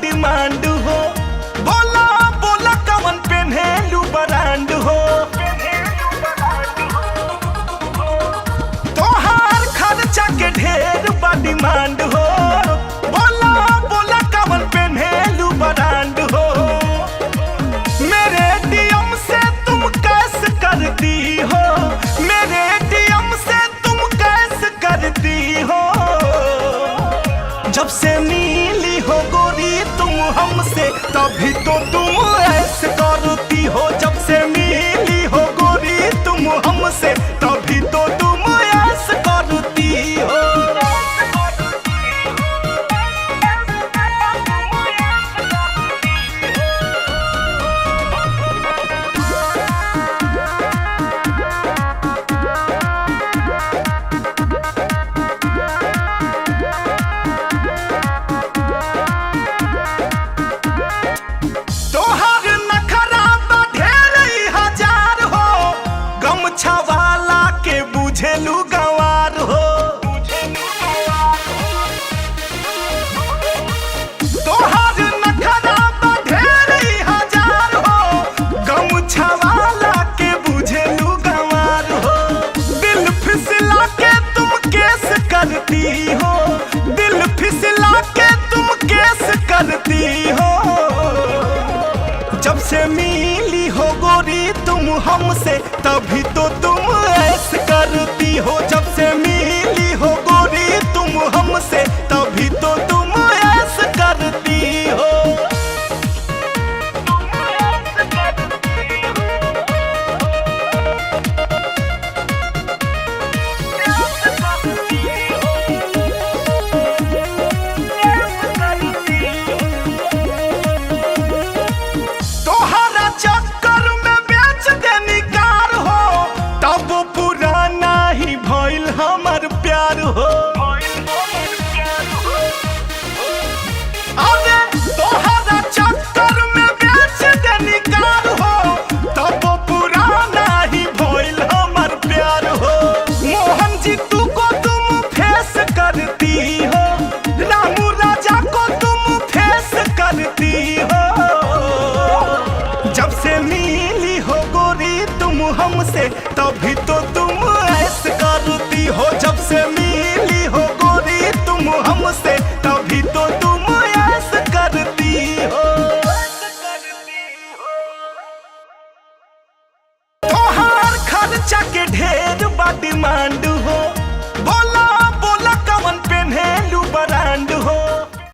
demand हो बोला बोला कवन पेन्हेलू ब्रांड हो तोहार खर्चा के ढेर बा डिमांड हो बोला बोला कवन पेन्हेलू ब्रांड हो मेरे डीएम से तुम कैसे करती हो मेरे डीएम से तुम कैसे करती हो जब से मिली हो गोरी तुम हमसे तभी तो तुम ऐसे करती हो जब से मिली हो गोरी तुम हमसे तभी तो तुम ऐसे करती हो छवाला के बुझेलू गंवार हो तोहार नखरा ढेर हजार हो गम छवाला के बुझेलू गंवार हो दिल फिसला के तुम केस करती हो दिल फिसला के तुम केस करती हो जब से मिली हो गोरी तुम हमसे तभी तो तुम ऐसे करती हो जब से मिली हो गोरी तुम हमसे तभी तो तुम ऐसे करती हो तोहरा चक्कर में बेच देनी कार हो तब पुराना ही भइल हमर प्यार हो अरे तोहरा चक्कर में बेच देनी कार हो तब पुराना ही भइल हमर प्यार हो मोहन जी तू को तुम फेस करती हो रामू राजा को तुम फेस करती हो जब से मिली हो गोरी तुम हमसे तभी तो तुम ऐसे करती हो जब से मिली हो गोरी तुम हमसे तभी तो तुम ऐसे करती हो तोहार खर्चा के ढेर बा डिमांड